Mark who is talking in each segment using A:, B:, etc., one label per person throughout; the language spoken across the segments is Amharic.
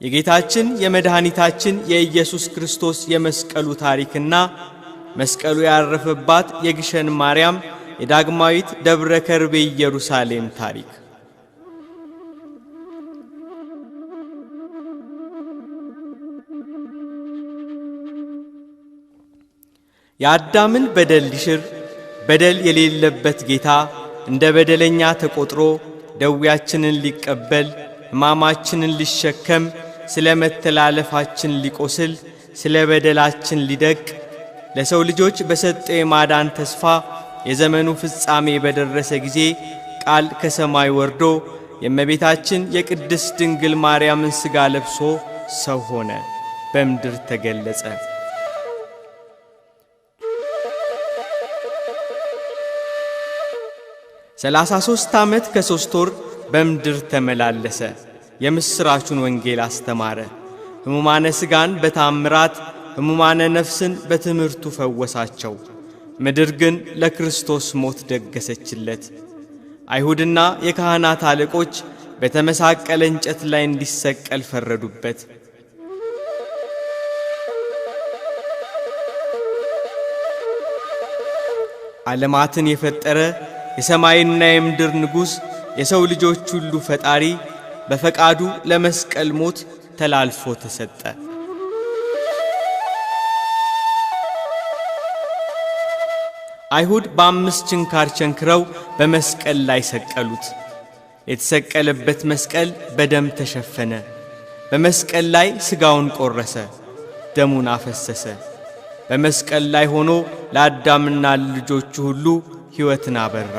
A: የጌታችን የመድኃኒታችን የኢየሱስ ክርስቶስ የመስቀሉ ታሪክና መስቀሉ ያረፈባት የግሸን ማርያም የዳግማዊት ደብረ ከርቤ ኢየሩሳሌም ታሪክ። የአዳምን በደል ሊሽር በደል የሌለበት ጌታ እንደ በደለኛ ተቆጥሮ ደዌያችንን ሊቀበል ሕማማችንን ሊሸከም ስለ መተላለፋችን ሊቆስል ስለ በደላችን ሊደቅ ለሰው ልጆች በሰጠው የማዳን ተስፋ የዘመኑ ፍጻሜ በደረሰ ጊዜ ቃል ከሰማይ ወርዶ የእመቤታችን የቅድስት ድንግል ማርያምን ሥጋ ለብሶ ሰው ሆነ፣ በምድር ተገለጸ። ሰላሳ ዓመት ከ3 ወር በምድር ተመላለሰ። የምስራቹን ወንጌል አስተማረ። ሕሙማነ ሥጋን በታምራት ሕሙማነ ነፍስን በትምህርቱ ፈወሳቸው። ምድር ግን ለክርስቶስ ሞት ደገሰችለት። አይሁድና የካህናት አለቆች በተመሳቀለ እንጨት ላይ እንዲሰቀል ፈረዱበት። ዓለማትን የፈጠረ የሰማይና የምድር ንጉሥ የሰው ልጆች ሁሉ ፈጣሪ በፈቃዱ ለመስቀል ሞት ተላልፎ ተሰጠ። አይሁድ በ5 ችንካር ቸንክረው በመስቀል ላይ ሰቀሉት። የተሰቀለበት መስቀል በደም ተሸፈነ። በመስቀል ላይ ሥጋውን ቆረሰ፣ ደሙን አፈሰሰ። በመስቀል ላይ ሆኖ ለአዳምና ልጆቹ ሁሉ ሕይወትን አበራ።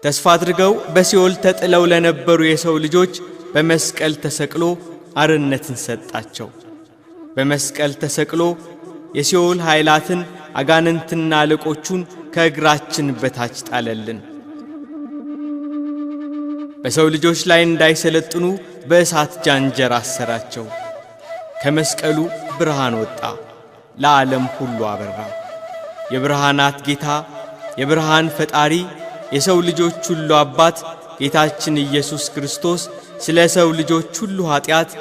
A: ተስፋ አድርገው በሲኦል ተጥለው ለነበሩ የሰው ልጆች በመስቀል ተሰቅሎ አርነትን ሰጣቸው። በመስቀል ተሰቅሎ የሲኦል ኃይላትን አጋንንትና አለቆቹን ከእግራችን በታች ጣለልን። በሰው ልጆች ላይ እንዳይሰለጥኑ በእሳት ጃንጀር አሰራቸው። ከመስቀሉ ብርሃን ወጣ፣ ለዓለም ሁሉ አበራ። የብርሃናት ጌታ የብርሃን ፈጣሪ የሰው ልጆች ሁሉ አባት ጌታችን ኢየሱስ ክርስቶስ ስለ ሰው ልጆች ሁሉ ኃጢአት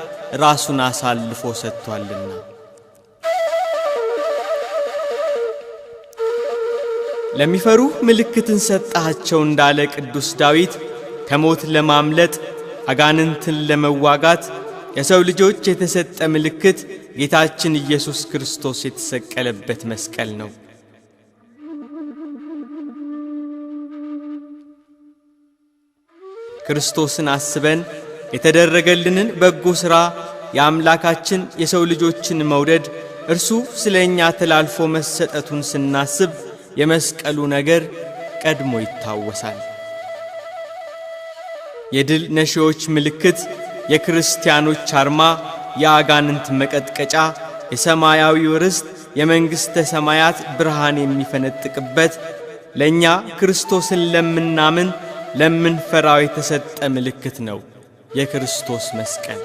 A: ራሱን አሳልፎ ሰጥቷልና። ለሚፈሩ ምልክትን ሰጣቸው እንዳለ ቅዱስ ዳዊት ከሞት ለማምለጥ አጋንንትን ለመዋጋት የሰው ልጆች የተሰጠ ምልክት ጌታችን ኢየሱስ ክርስቶስ የተሰቀለበት መስቀል ነው። ክርስቶስን አስበን የተደረገልንን በጎ ሥራ የአምላካችን የሰው ልጆችን መውደድ እርሱ ስለኛ ተላልፎ መሰጠቱን ስናስብ የመስቀሉ ነገር ቀድሞ ይታወሳል። የድል ነሺዎች ምልክት፣ የክርስቲያኖች አርማ፣ የአጋንንት መቀጥቀጫ፣ የሰማያዊው ርስት የመንግሥተ ሰማያት ብርሃን የሚፈነጥቅበት ለእኛ ክርስቶስን ለምናምን ለምንፈራው የተሰጠ ምልክት ነው የክርስቶስ መስቀል።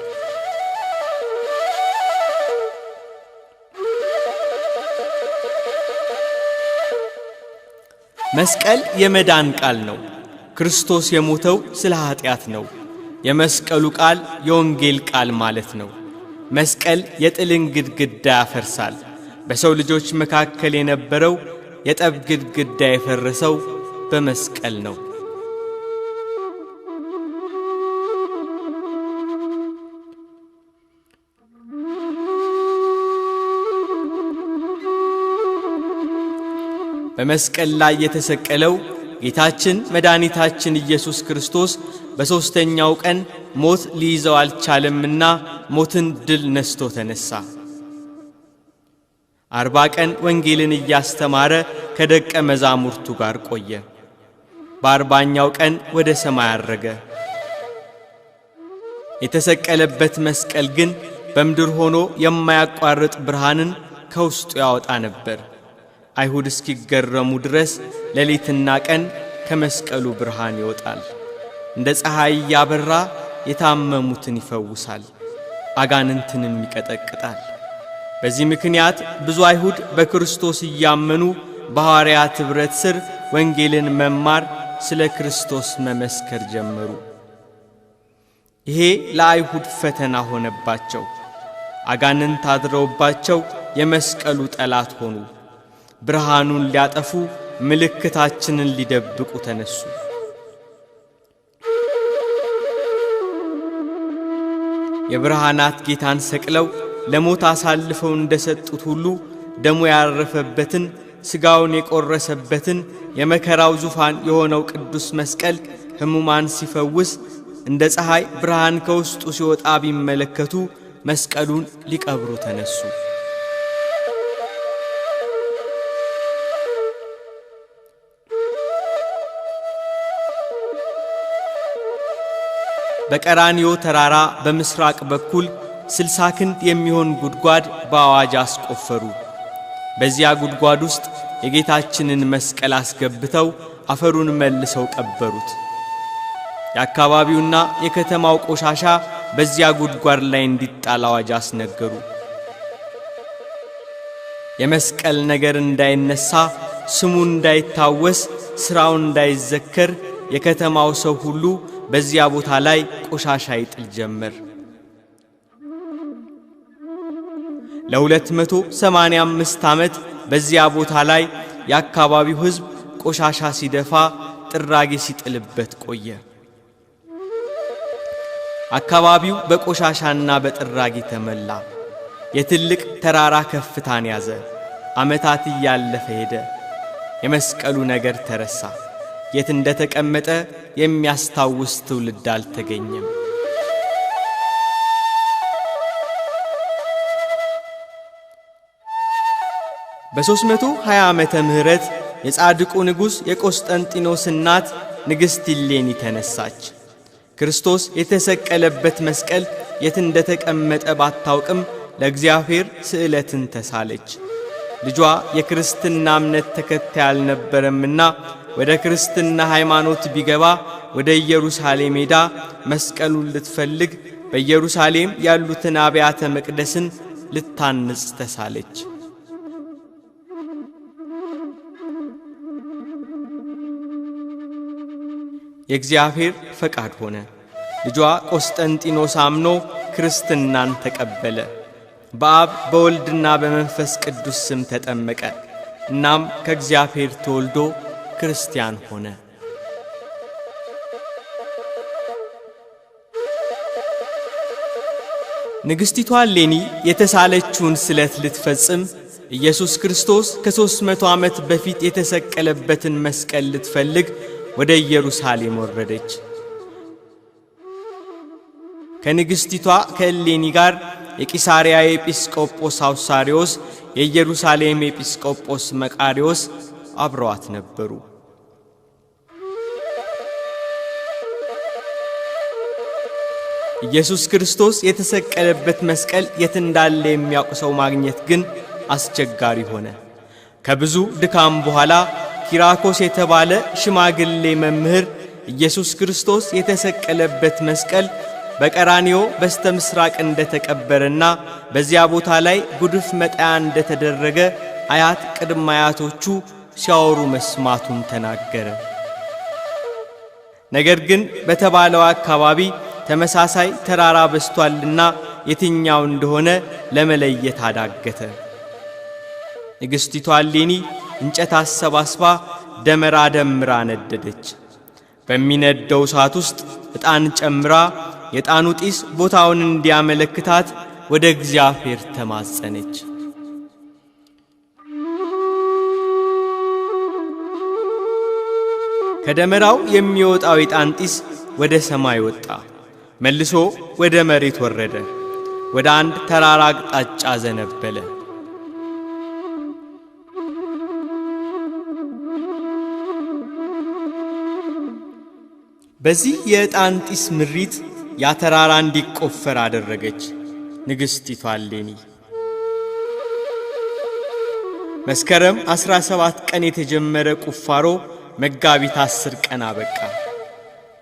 A: መስቀል የመዳን ቃል ነው። ክርስቶስ የሞተው ስለ ኃጢአት ነው። የመስቀሉ ቃል የወንጌል ቃል ማለት ነው። መስቀል የጥልን ግድግዳ ያፈርሳል። በሰው ልጆች መካከል የነበረው የጠብ ግድግዳ የፈረሰው በመስቀል ነው። በመስቀል ላይ የተሰቀለው ጌታችን መድኃኒታችን ኢየሱስ ክርስቶስ በሦስተኛው ቀን ሞት ሊይዘው አልቻለምና ሞትን ድል ነስቶ ተነሳ። 40 ቀን ወንጌልን እያስተማረ ከደቀ መዛሙርቱ ጋር ቆየ። በ40ኛው ቀን ወደ ሰማይ አረገ። የተሰቀለበት መስቀል ግን በምድር ሆኖ የማያቋርጥ ብርሃንን ከውስጡ ያወጣ ነበር። አይሁድ እስኪገረሙ ድረስ ሌሊትና ቀን ከመስቀሉ ብርሃን ይወጣል። እንደ ፀሐይ ያበራ የታመሙትን ይፈውሳል፣ አጋንንትንም ይቀጠቅጣል። በዚህ ምክንያት ብዙ አይሁድ በክርስቶስ እያመኑ በሐዋርያት ኅብረት ሥር ወንጌልን መማር፣ ስለ ክርስቶስ መመስከር ጀመሩ። ይሄ ለአይሁድ ፈተና ሆነባቸው። አጋንንት አድረውባቸው የመስቀሉ ጠላት ሆኑ። ብርሃኑን ሊያጠፉ ምልክታችንን ሊደብቁ ተነሱ። የብርሃናት ጌታን ሰቅለው ለሞት አሳልፈው እንደሰጡት ሁሉ ደሙ ያረፈበትን ሥጋውን የቆረሰበትን የመከራው ዙፋን የሆነው ቅዱስ መስቀል ሕሙማን ሲፈውስ እንደ ፀሐይ ብርሃን ከውስጡ ሲወጣ ቢመለከቱ መስቀሉን ሊቀብሩ ተነሱ። በቀራንዮ ተራራ በምስራቅ በኩል 60 ክንድ የሚሆን ጉድጓድ በአዋጅ አስቆፈሩ። በዚያ ጉድጓድ ውስጥ የጌታችንን መስቀል አስገብተው አፈሩን መልሰው ቀበሩት። የአካባቢውና የከተማው ቆሻሻ በዚያ ጉድጓድ ላይ እንዲጣል አዋጅ አስነገሩ። የመስቀል ነገር እንዳይነሳ፣ ስሙ እንዳይታወስ፣ ሥራው እንዳይዘከር የከተማው ሰው ሁሉ በዚያ ቦታ ላይ ቆሻሻ ይጥል ጀመር። ለ285 ዓመት በዚያ ቦታ ላይ የአካባቢው ሕዝብ ቆሻሻ ሲደፋ ጥራጌ ሲጥልበት ቆየ። አካባቢው በቆሻሻና በጥራጌ ተመላ። የትልቅ ተራራ ከፍታን ያዘ። ዓመታት እያለፈ ሄደ። የመስቀሉ ነገር ተረሳ። የት እንደተቀመጠ የሚያስታውስ ትውልድ አልተገኘም። በ320 ዓመተ ምህረት የጻድቁ ንጉሥ የቆስጠንጢኖስ እናት ንግሥት ኢሌኒ ተነሳች። ክርስቶስ የተሰቀለበት መስቀል የት እንደተቀመጠ ባታውቅም ለእግዚአብሔር ስዕለትን ተሳለች። ልጇ የክርስትና እምነት ተከታይ አልነበረምና ወደ ክርስትና ሃይማኖት ቢገባ ወደ ኢየሩሳሌም ሄዳ መስቀሉን ልትፈልግ በኢየሩሳሌም ያሉትን አብያተ መቅደስን ልታንጽ ተሳለች። የእግዚአብሔር ፈቃድ ሆነ። ልጇ ቆስጠንጢኖስ አምኖ ክርስትናን ተቀበለ። በአብ በወልድና በመንፈስ ቅዱስ ስም ተጠመቀ። እናም ከእግዚአብሔር ተወልዶ ክርስቲያን ሆነ። ንግሥቲቷ ኢሌኒ የተሳለችውን ስለት ልትፈጽም ኢየሱስ ክርስቶስ ከ300 ዓመት በፊት የተሰቀለበትን መስቀል ልትፈልግ ወደ ኢየሩሳሌም ወረደች። ከንግሥቲቷ ከኢሌኒ ጋር የቂሳርያ ኤጲስቆጶስ አውሳሪዮስ፣ የኢየሩሳሌም ኤጲስቆጶስ መቃርዮስ አብረዋት ነበሩ። ኢየሱስ ክርስቶስ የተሰቀለበት መስቀል የት እንዳለ የሚያውቅ ሰው ማግኘት ግን አስቸጋሪ ሆነ። ከብዙ ድካም በኋላ ኪራኮስ የተባለ ሽማግሌ መምህር ኢየሱስ ክርስቶስ የተሰቀለበት መስቀል በቀራንዮ በስተምስራቅ እንደተቀበረና በዚያ ቦታ ላይ ጉድፍ መጣያ እንደተደረገ አያት ቅድመ አያቶቹ ሲያወሩ መስማቱን ተናገረ። ነገር ግን በተባለው አካባቢ ተመሳሳይ ተራራ በስቷልና የትኛው እንደሆነ ለመለየት አዳገተ። ንግሥቲቷ ኢሌኒ እንጨት አሰባስባ ደመራ ደምራ ነደደች። በሚነደው እሳት ውስጥ ዕጣን ጨምራ የዕጣኑ ጢስ ቦታውን እንዲያመለክታት ወደ እግዚአብሔር ተማጸነች። ከደመራው የሚወጣው የዕጣን ጢስ ወደ ሰማይ ወጣ፣ መልሶ ወደ መሬት ወረደ፣ ወደ አንድ ተራራ አቅጣጫ ዘነበለ። በዚህ የዕጣን ጢስ ምሪት ያ ተራራ እንዲቆፈር አደረገች ንግሥቲቷ ኢሌኒ። መስከረም 17 ቀን የተጀመረ ቁፋሮ መጋቢት 10 ቀን አበቃ።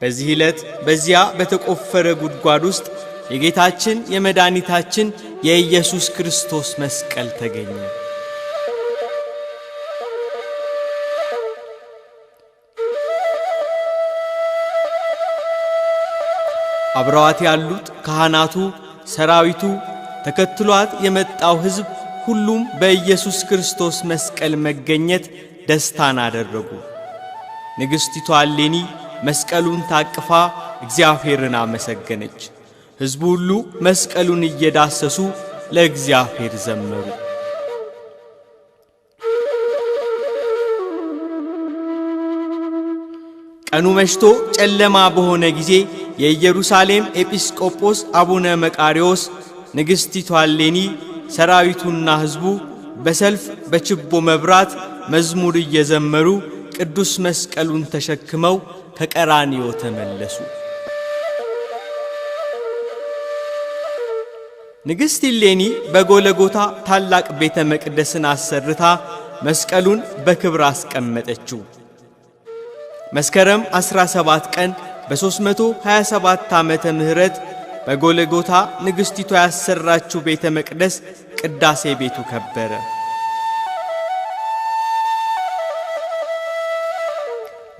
A: በዚህ ዕለት በዚያ በተቆፈረ ጉድጓድ ውስጥ የጌታችን የመድኃኒታችን የኢየሱስ ክርስቶስ መስቀል ተገኘ። አብረዋት ያሉት ካህናቱ፣ ሰራዊቱ፣ ተከትሏት የመጣው ሕዝብ ሁሉም በኢየሱስ ክርስቶስ መስቀል መገኘት ደስታን አደረጉ። ንግሥቲቱ እሌኒ መስቀሉን ታቅፋ እግዚአብሔርን አመሰገነች። ሕዝቡ ሁሉ መስቀሉን እየዳሰሱ ለእግዚአብሔር ዘመሩ። ቀኑ መሽቶ ጨለማ በሆነ ጊዜ የኢየሩሳሌም ኤጲስቆጶስ አቡነ መቃርዮስ ንግሥቲቱ እሌኒ ሰራዊቱና ሕዝቡ በሰልፍ በችቦ መብራት መዝሙር እየዘመሩ ቅዱስ መስቀሉን ተሸክመው ከቀራንዮ ተመለሱ። ንግሥት እሌኒ በጎለጎታ ታላቅ ቤተ መቅደስን አሰርታ መስቀሉን በክብር አስቀመጠችው። መስከረም 17 ቀን በ327 ዓመተ ምህረት በጎለጎታ ንግሥቲቱ ያሰራችው ቤተ መቅደስ ቅዳሴ ቤቱ ከበረ።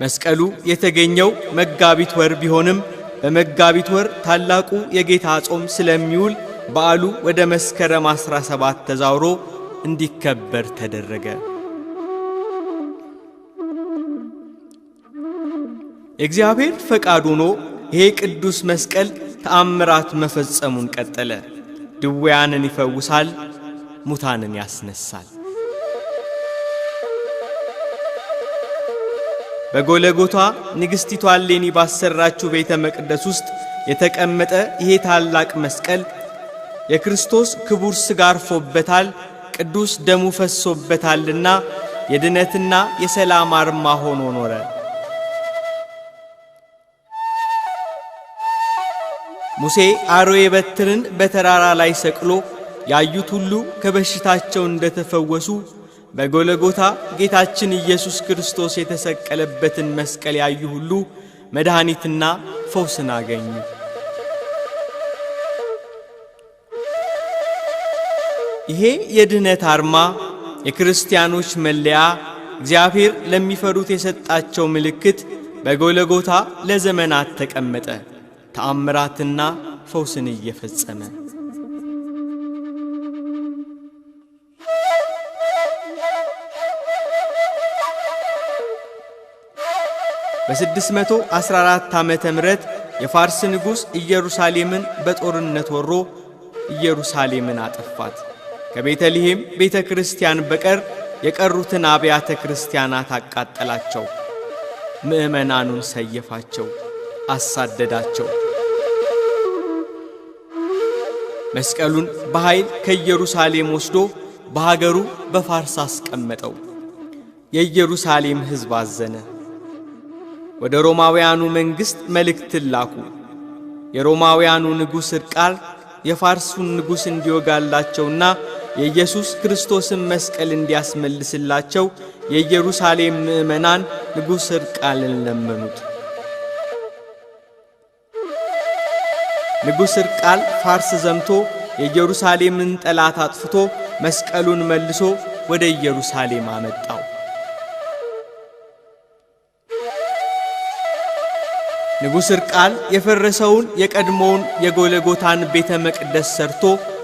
A: መስቀሉ የተገኘው መጋቢት ወር ቢሆንም በመጋቢት ወር ታላቁ የጌታ ጾም ስለሚውል በዓሉ ወደ መስከረም 17 ተዛውሮ እንዲከበር ተደረገ። የእግዚአብሔር ፈቃድ ሆኖ ይሄ ቅዱስ መስቀል ተአምራት መፈጸሙን ቀጠለ። ድውያንን ይፈውሳል፣ ሙታንን ያስነሳል። በጎለጎታ ንግሥቲቱ እሌኒ ባሰራችው ቤተ መቅደስ ውስጥ የተቀመጠ ይሄ ታላቅ መስቀል የክርስቶስ ክቡር ሥጋ አርፎበታል፣ ቅዱስ ደሙ ፈሶበታልና የድነትና የሰላም አርማ ሆኖ ኖረ። ሙሴ አርዌ በትርን በተራራ ላይ ሰቅሎ ያዩት ሁሉ ከበሽታቸው እንደተፈወሱ በጎለጎታ ጌታችን ኢየሱስ ክርስቶስ የተሰቀለበትን መስቀል ያዩ ሁሉ መድኃኒትና ፈውስን አገኙ። ይሄ የድህነት አርማ፣ የክርስቲያኖች መለያ፣ እግዚአብሔር ለሚፈሩት የሰጣቸው ምልክት በጎለጎታ ለዘመናት ተቀመጠ፣ ተአምራትና ፈውስን እየፈጸመ። በ614 ዓመተ ምህረት የፋርስ ንጉሥ ኢየሩሳሌምን በጦርነት ወሮ ኢየሩሳሌምን አጠፋት። ከቤተልሔም ቤተ ክርስቲያን በቀር የቀሩትን አብያተ ክርስቲያናት አቃጠላቸው። ምእመናኑን ሰየፋቸው፣ አሳደዳቸው። መስቀሉን በኃይል ከኢየሩሳሌም ወስዶ በሀገሩ በፋርስ አስቀመጠው። የኢየሩሳሌም ሕዝብ አዘነ። ወደ ሮማውያኑ መንግሥት መልእክትን ላኩ። የሮማውያኑ ንጉሥ ሕርቃል የፋርሱን ንጉሥ እንዲወጋላቸውና የኢየሱስ ክርስቶስን መስቀል እንዲያስመልስላቸው የኢየሩሳሌም ምእመናን ንጉሥ ሕርቃልን ለመኑት። ንጉሥ ሕርቃል ፋርስ ዘምቶ የኢየሩሳሌምን ጠላት አጥፍቶ መስቀሉን መልሶ ወደ ኢየሩሳሌም አመጣው። ንጉሥ ሕርቃል የፈረሰውን የቀድሞውን የጎለጎታን ቤተ መቅደስ ሰርቶ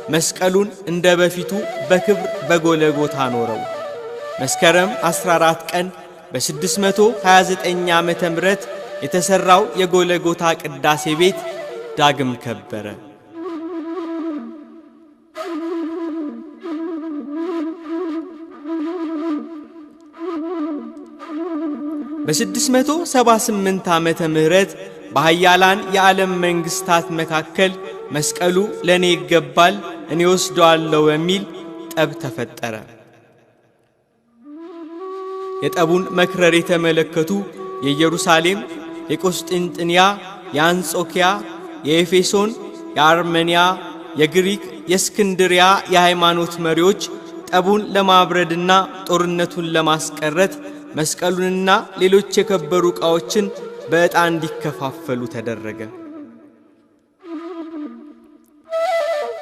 A: መስቀሉን እንደ በፊቱ በክብር በጎለጎታ ኖረው። መስከረም 14 ቀን በ629 ዓመተ ምህረት የተሰራው የጎለጎታ ቅዳሴ ቤት ዳግም ከበረ። በ678 ዓመተ ምህረት በኃያላን የዓለም መንግሥታት መካከል መስቀሉ ለእኔ ይገባል እኔ ወስደዋለሁ በሚል ጠብ ተፈጠረ። የጠቡን መክረር የተመለከቱ የኢየሩሳሌም፣ የቆስጥንጥንያ፣ የአንጾኪያ፣ የኤፌሶን፣ የአርሜንያ፣ የግሪክ፣ የእስክንድሪያ የሃይማኖት መሪዎች ጠቡን ለማብረድና ጦርነቱን ለማስቀረት መስቀሉንና ሌሎች የከበሩ ዕቃዎችን በዕጣ እንዲከፋፈሉ ተደረገ።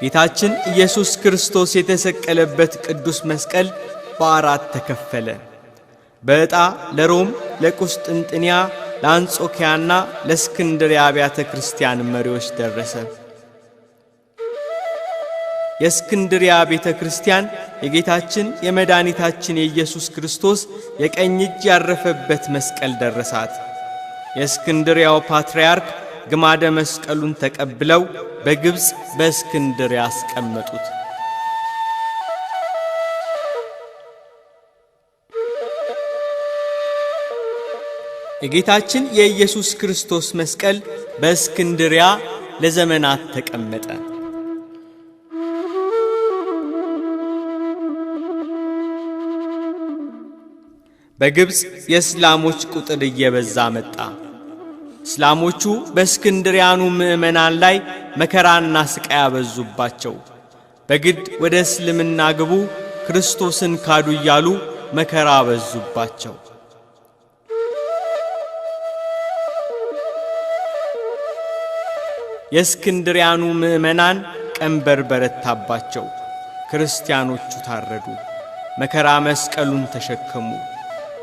A: ጌታችን ኢየሱስ ክርስቶስ የተሰቀለበት ቅዱስ መስቀል በአራት ተከፈለ። በዕጣ ለሮም፣ ለቁስጥንጥንያ፣ ለአንጾኪያና ለእስክንድርያ አብያተ ክርስቲያን መሪዎች ደረሰ። የእስክንድርያ ቤተ ክርስቲያን የጌታችን የመድኃኒታችን የኢየሱስ ክርስቶስ የቀኝ እጅ ያረፈበት መስቀል ደረሳት። የእስክንድርያው ፓትርያርክ ግማደ መስቀሉን ተቀብለው በግብጽ በእስክንድርያ አስቀመጡት። የጌታችን የኢየሱስ ክርስቶስ መስቀል በእስክንድርያ ለዘመናት ተቀመጠ። በግብጽ የእስላሞች ቁጥር እየበዛ መጣ። እስላሞቹ በእስክንድርያኑ ምዕመናን ላይ መከራና ስቃይ ያበዙባቸው። በግድ ወደ እስልምና ግቡ፣ ክርስቶስን ካዱ እያሉ መከራ አበዙባቸው። የእስክንድርያኑ ምዕመናን ቀንበር በረታባቸው። ክርስቲያኖቹ ታረዱ፣ መከራ መስቀሉን ተሸከሙ።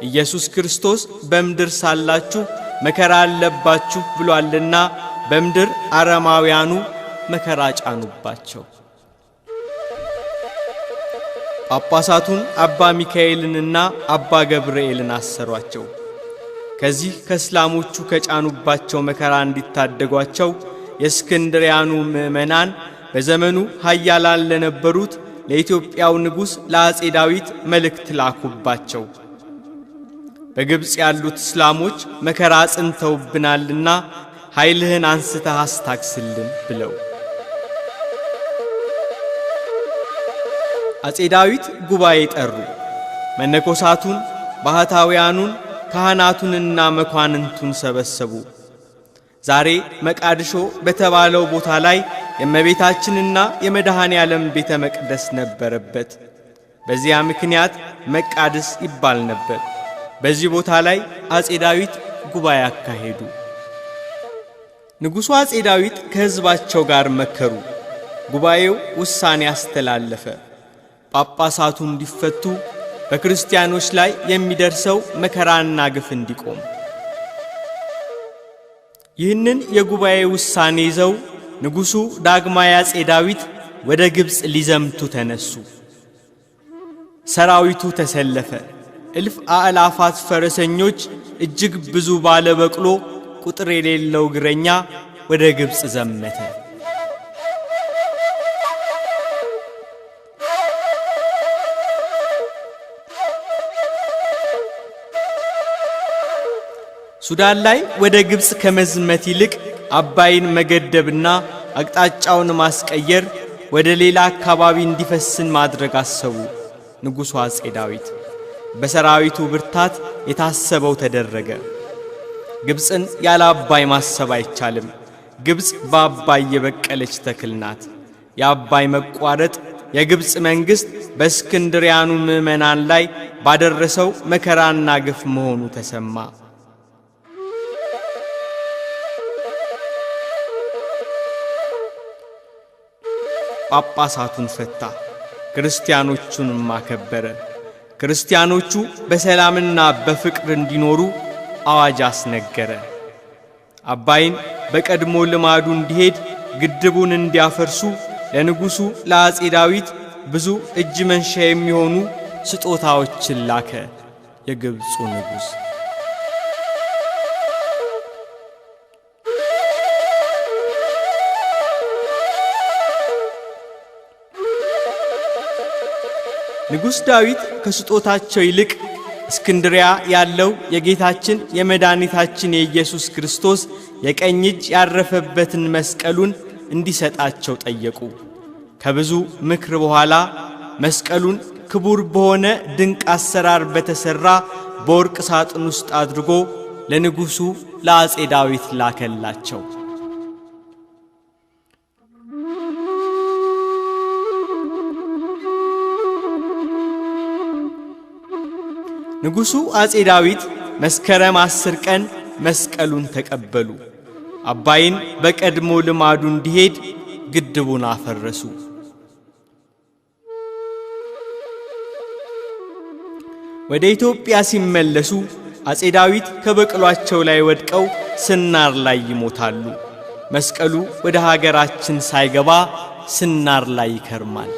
A: ኢየሱስ ክርስቶስ በምድር ሳላችሁ መከራ አለባችሁ ብሏልና በምድር አረማውያኑ መከራ ጫኑባቸው። ጳጳሳቱን አባ ሚካኤልንና አባ ገብርኤልን አሰሯቸው። ከዚህ ከእስላሞቹ ከጫኑባቸው መከራ እንዲታደጓቸው የእስክንድርያኑ ምዕመናን በዘመኑ ኃያላን ለነበሩት ለኢትዮጵያው ንጉሥ ለአጼ ዳዊት መልእክት ላኩባቸው። በግብጽ ያሉት እስላሞች መከራ ጽንተውብናልና ኃይልህን አንስተህ አስታክስልን ብለው። አጼ ዳዊት ጉባኤ ጠሩ። መነኮሳቱን፣ ባህታውያኑን፣ ካህናቱንና መኳንንቱን ሰበሰቡ። ዛሬ መቃድሾ በተባለው ቦታ ላይ የእመቤታችንና የመድኃኔ ዓለም ቤተ መቅደስ ነበረበት። በዚያ ምክንያት መቃድስ ይባል ነበር። በዚህ ቦታ ላይ አጼ ዳዊት ጉባኤ አካሄዱ። ንጉሡ አጼ ዳዊት ከሕዝባቸው ጋር መከሩ። ጉባኤው ውሳኔ አስተላለፈ። ጳጳሳቱ እንዲፈቱ፣ በክርስቲያኖች ላይ የሚደርሰው መከራና ግፍ እንዲቆም። ይህንን የጉባኤ ውሳኔ ይዘው ንጉሡ ዳግማዊ አጼ ዳዊት ወደ ግብጽ ሊዘምቱ ተነሱ። ሰራዊቱ ተሰለፈ። እልፍ አእላፋት ፈረሰኞች፣ እጅግ ብዙ ባለ በቅሎ፣ ቁጥር የሌለው እግረኛ ወደ ግብጽ ዘመተ። ሱዳን ላይ ወደ ግብጽ ከመዝመት ይልቅ አባይን መገደብና አቅጣጫውን ማስቀየር፣ ወደ ሌላ አካባቢ እንዲፈስን ማድረግ አሰቡ። ንጉሡ አጼ ዳዊት በሰራዊቱ ብርታት የታሰበው ተደረገ። ግብጽን ያለ አባይ ማሰብ አይቻልም። ግብጽ በአባይ የበቀለች ተክል ናት። የአባይ መቋረጥ የግብጽ መንግሥት በእስክንድርያኑ ምዕመናን ላይ ባደረሰው መከራና ግፍ መሆኑ ተሰማ። ጳጳሳቱን ፈታ፣ ክርስቲያኖቹንም አከበረ። ክርስቲያኖቹ በሰላምና በፍቅር እንዲኖሩ አዋጅ አስነገረ። አባይን በቀድሞ ልማዱ እንዲሄድ፣ ግድቡን እንዲያፈርሱ ለንጉሡ ለአጼ ዳዊት ብዙ እጅ መንሻ የሚሆኑ ስጦታዎችን ላከ። የግብፁ ንጉሥ ንጉሥ ዳዊት ከስጦታቸው ይልቅ እስክንድርያ ያለው የጌታችን የመድኃኒታችን የኢየሱስ ክርስቶስ የቀኝ እጅ ያረፈበትን መስቀሉን እንዲሰጣቸው ጠየቁ። ከብዙ ምክር በኋላ መስቀሉን ክቡር በሆነ ድንቅ አሰራር በተሰራ በወርቅ ሳጥን ውስጥ አድርጎ ለንጉሡ ለአጼ ዳዊት ላከላቸው። ንጉሡ አጼ ዳዊት መስከረም 10 ቀን መስቀሉን ተቀበሉ። አባይን በቀድሞ ልማዱ እንዲሄድ ግድቡን አፈረሱ። ወደ ኢትዮጵያ ሲመለሱ አጼ ዳዊት ከበቅሏቸው ላይ ወድቀው ስናር ላይ ይሞታሉ። መስቀሉ ወደ ሀገራችን ሳይገባ ስናር ላይ ይከርማል።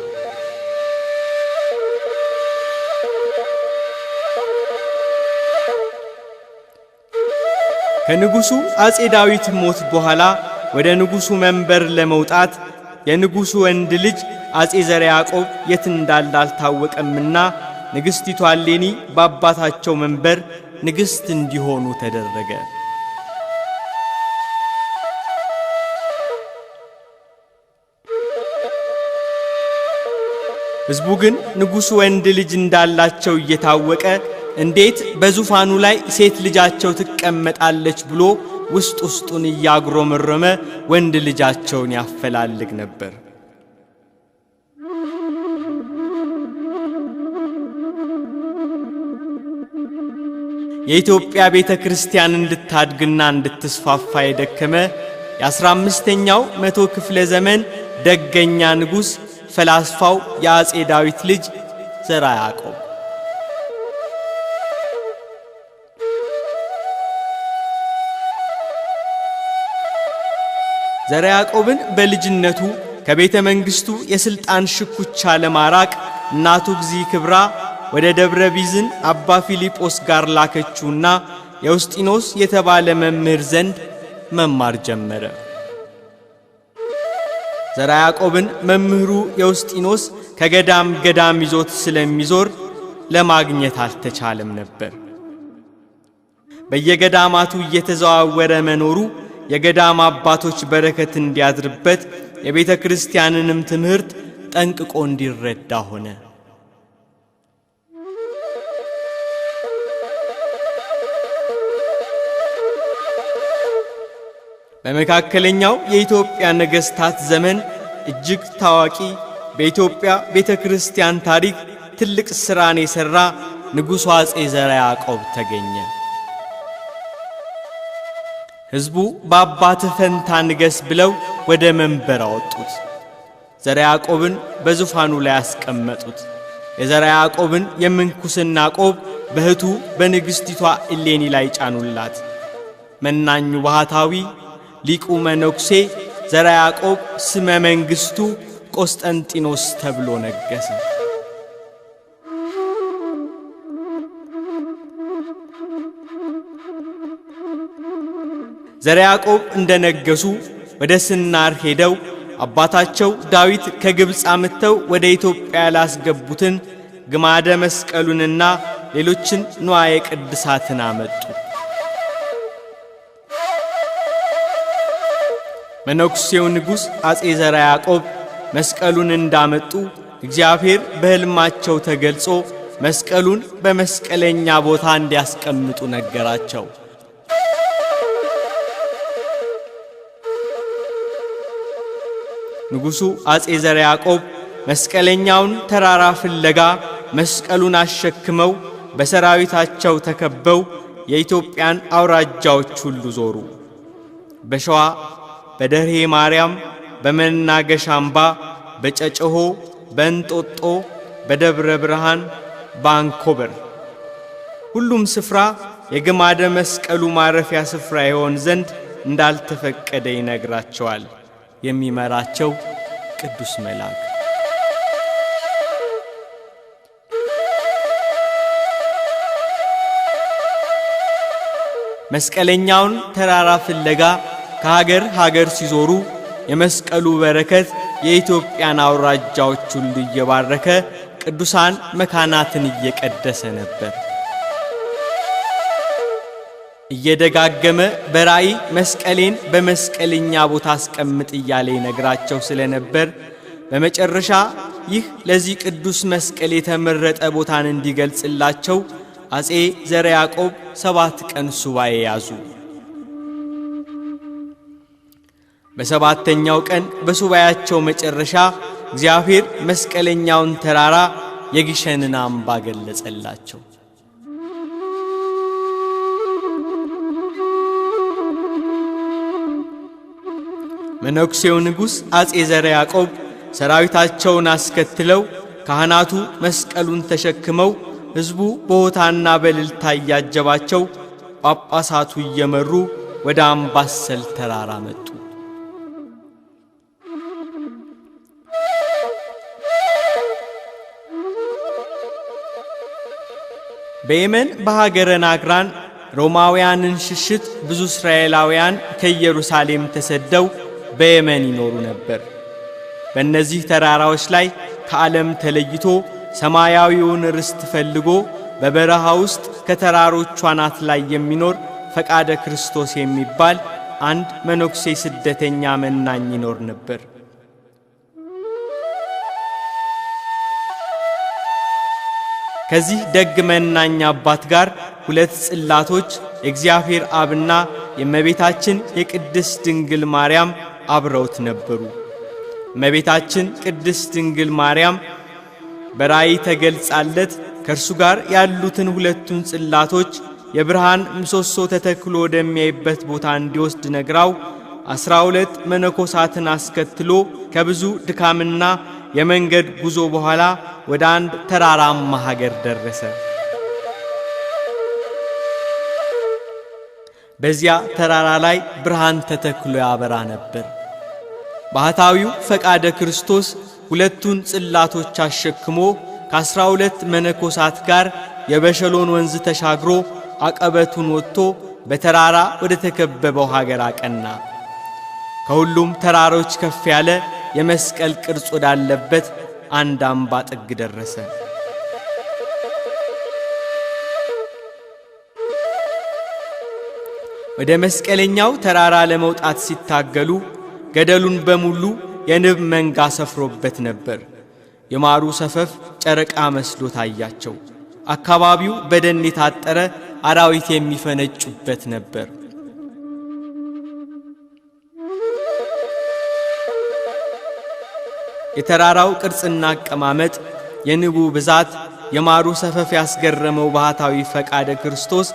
A: ከንጉሱ አጼ ዳዊት ሞት በኋላ ወደ ንጉሱ መንበር ለመውጣት የንጉሱ ወንድ ልጅ አጼ ዘርዓ ያዕቆብ የት እንዳለ አልታወቀምና ንግሥቲቱ እሌኒ በአባታቸው መንበር ንግሥት እንዲሆኑ ተደረገ። ሕዝቡ ግን ንጉሱ ወንድ ልጅ እንዳላቸው እየታወቀ እንዴት በዙፋኑ ላይ ሴት ልጃቸው ትቀመጣለች ብሎ ውስጥ ውስጡን እያጉረመረመ ወንድ ልጃቸውን ያፈላልግ ነበር። የኢትዮጵያ ቤተ ክርስቲያን እንድታድግና እንድትስፋፋ የደከመ የ15ኛው መቶ ክፍለ ዘመን ደገኛ ንጉሥ ፈላስፋው የአጼ ዳዊት ልጅ ዘርዓ ያዕቆብ። ዘርዓ ያዕቆብን በልጅነቱ ከቤተ መንግሥቱ የሥልጣን ሽኩቻ ለማራቅ እናቱ እግዚእ ክብራ ወደ ደብረ ቢዝን አባ ፊልጶስ ጋር ላከችውና የውስጢኖስ የተባለ መምህር ዘንድ መማር ጀመረ። ዘርዓ ያዕቆብን መምህሩ የውስጢኖስ ከገዳም ገዳም ይዞት ስለሚዞር ለማግኘት አልተቻለም ነበር። በየገዳማቱ እየተዘዋወረ መኖሩ የገዳም አባቶች በረከት እንዲያድርበት የቤተ ክርስቲያንንም ትምህርት ጠንቅቆ እንዲረዳ ሆነ። በመካከለኛው የኢትዮጵያ ነገሥታት ዘመን እጅግ ታዋቂ በኢትዮጵያ ቤተ ክርስቲያን ታሪክ ትልቅ ሥራን የሠራ ንጉሡ አጼ ዘርዓ ያዕቆብ ተገኘ። ሕዝቡ በአባት ፈንታ ንገስ ብለው ወደ መንበር አወጡት። ዘርዓ ያዕቆብን በዙፋኑ ላይ ያስቀመጡት። የዘርዓ ያዕቆብን የምንኩስና ቆብ በእህቱ በንግሥቲቷ እሌኒ ላይ ጫኑላት። መናኙ ባህታዊ ሊቁ መነኩሴ ዘርዓ ያዕቆብ ስመ መንግሥቱ ቆስጠንጢኖስ ተብሎ ነገሰ። ዘርዓ ያዕቆብ እንደነገሱ ወደ ስናር ሄደው አባታቸው ዳዊት ከግብፅ አምጥተው ወደ ኢትዮጵያ ያላስገቡትን ግማደ መስቀሉንና ሌሎችን ንዋየ ቅድሳትን አመጡ። መነኩሴው ንጉሥ አጼ ዘርዓ ያዕቆብ መስቀሉን እንዳመጡ እግዚአብሔር በሕልማቸው ተገልጾ መስቀሉን በመስቀለኛ ቦታ እንዲያስቀምጡ ነገራቸው። ንጉሡ አጼ ዘርዓ ያዕቆብ መስቀለኛውን ተራራ ፍለጋ መስቀሉን አሸክመው በሰራዊታቸው ተከበው የኢትዮጵያን አውራጃዎች ሁሉ ዞሩ። በሸዋ በደርሄ ማርያም፣ በመናገሻ አምባ፣ በጨጨሆ፣ በእንጦጦ፣ በደብረ ብርሃን፣ በአንኮበር ሁሉም ስፍራ የግማደ መስቀሉ ማረፊያ ስፍራ ይሆን ዘንድ እንዳልተፈቀደ ይነግራቸዋል የሚመራቸው ቅዱስ መልአክ። መስቀለኛውን ተራራ ፍለጋ ከሀገር ሀገር ሲዞሩ የመስቀሉ በረከት የኢትዮጵያን አውራጃዎች ሁሉ እየባረከ ቅዱሳን መካናትን እየቀደሰ ነበር። እየደጋገመ በራእይ መስቀሌን በመስቀለኛ ቦታ አስቀምጥ እያለ ይነግራቸው ስለነበር በመጨረሻ ይህ ለዚህ ቅዱስ መስቀል የተመረጠ ቦታን እንዲገልጽላቸው አጼ ዘርዓ ያዕቆብ 7 ቀን ሱባኤ ያዙ። በሰባተኛው ቀን በሱባኤያቸው መጨረሻ እግዚአብሔር መስቀለኛውን ተራራ የግሸንን አምባ ገለጸላቸው። መነኩሴው ንጉሥ አጼ ዘርዓ ያዕቆብ ሰራዊታቸውን አስከትለው ካህናቱ መስቀሉን ተሸክመው ሕዝቡ በሆታና በእልልታ እያጀባቸው ጳጳሳቱ እየመሩ ወደ አምባሰል ተራራ መጡ። በየመን በሀገረ ናግራን ሮማውያንን ሽሽት ብዙ እስራኤላውያን ከኢየሩሳሌም ተሰደው በየመን ይኖሩ ነበር። በእነዚህ ተራራዎች ላይ ከዓለም ተለይቶ ሰማያዊውን ርስት ፈልጎ በበረሃ ውስጥ ከተራሮቹ አናት ላይ የሚኖር ፈቃደ ክርስቶስ የሚባል አንድ መነኩሴ ስደተኛ መናኝ ይኖር ነበር። ከዚህ ደግ መናኝ አባት ጋር ሁለት ጽላቶች የእግዚአብሔር አብና የእመቤታችን የቅድስት ድንግል ማርያም አብረውት ነበሩ። እመቤታችን ቅድስት ድንግል ማርያም በራእይ ተገልጻለት ከእርሱ ጋር ያሉትን ሁለቱን ጽላቶች የብርሃን ምሰሶ ተተክሎ ወደሚያይበት ቦታ እንዲወስድ ነግራው 12 መነኮሳትን አስከትሎ ከብዙ ድካምና የመንገድ ጉዞ በኋላ ወደ አንድ ተራራማ ሀገር ደረሰ። በዚያ ተራራ ላይ ብርሃን ተተክሎ ያበራ ነበር። ባህታዊው ፈቃደ ክርስቶስ ሁለቱን ጽላቶች አሸክሞ ከ12 መነኮሳት ጋር የበሸሎን ወንዝ ተሻግሮ አቀበቱን ወጥቶ በተራራ ወደ ተከበበው ሀገር አቀና። ከሁሉም ተራሮች ከፍ ያለ የመስቀል ቅርጽ ወዳለበት አንድ አምባ ጥግ ደረሰ። ወደ መስቀለኛው ተራራ ለመውጣት ሲታገሉ ገደሉን በሙሉ የንብ መንጋ ሰፍሮበት ነበር። የማሩ ሰፈፍ ጨረቃ መስሎ ታያቸው። አካባቢው በደን የታጠረ አራዊት የሚፈነጩበት ነበር። የተራራው ቅርጽና አቀማመጥ፣ የንቡ ብዛት፣ የማሩ ሰፈፍ ያስገረመው ባህታዊ ፈቃደ ክርስቶስ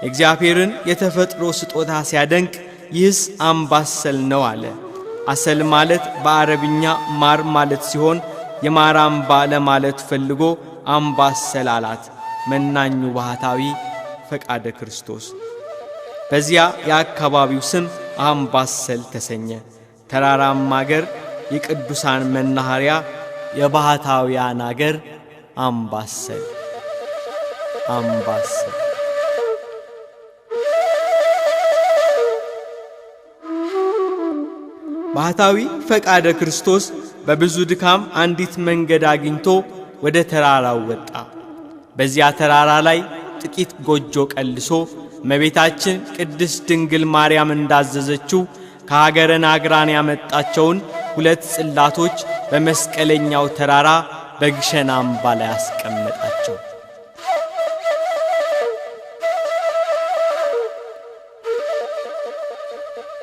A: እግዚአብሔርን የተፈጥሮ ስጦታ ሲያደንቅ ይህስ አምባሰል ነው አለ። አሰል ማለት በአረብኛ ማር ማለት ሲሆን የማር አምባ ለማለት ፈልጎ አምባሰል አላት መናኙ ባህታዊ ፈቃደ ክርስቶስ። በዚያ የአካባቢው ስም አምባሰል ተሰኘ። ተራራማ አገር፣ የቅዱሳን መናኸሪያ፣ የባህታውያን አገር አምባሰል አምባሰል። ባህታዊ ፈቃደ ክርስቶስ በብዙ ድካም አንዲት መንገድ አግኝቶ ወደ ተራራው ወጣ። በዚያ ተራራ ላይ ጥቂት ጎጆ ቀልሶ እመቤታችን ቅድስት ድንግል ማርያም እንዳዘዘችው ከሀገረ ናግራን ያመጣቸውን ሁለት ጽላቶች በመስቀለኛው ተራራ በግሸን አምባ ላይ አስቀመጣቸው።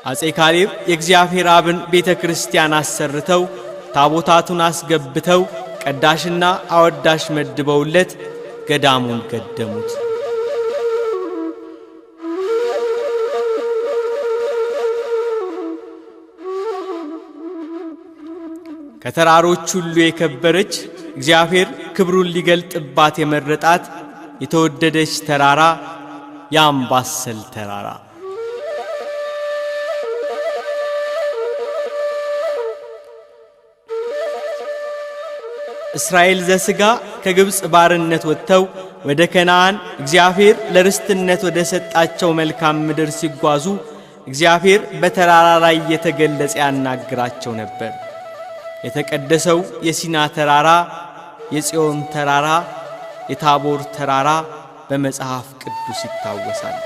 A: አፄ ካሌብ የእግዚአብሔር አብን ቤተ ክርስቲያን አሰርተው ታቦታቱን አስገብተው ቀዳሽና አወዳሽ መድበውለት ገዳሙን ገደሙት። ከተራሮች ሁሉ የከበረች እግዚአብሔር ክብሩን ሊገልጥባት የመረጣት የተወደደች ተራራ የአምባሰል ተራራ። እስራኤል ዘሥጋ ከግብፅ ባርነት ወጥተው ወደ ከነዓን እግዚአብሔር ለርስትነት ወደ ሰጣቸው መልካም ምድር ሲጓዙ እግዚአብሔር በተራራ ላይ የተገለጸ ያናግራቸው ነበር። የተቀደሰው የሲና ተራራ፣ የጽዮን ተራራ፣ የታቦር ተራራ በመጽሐፍ ቅዱስ ይታወሳል።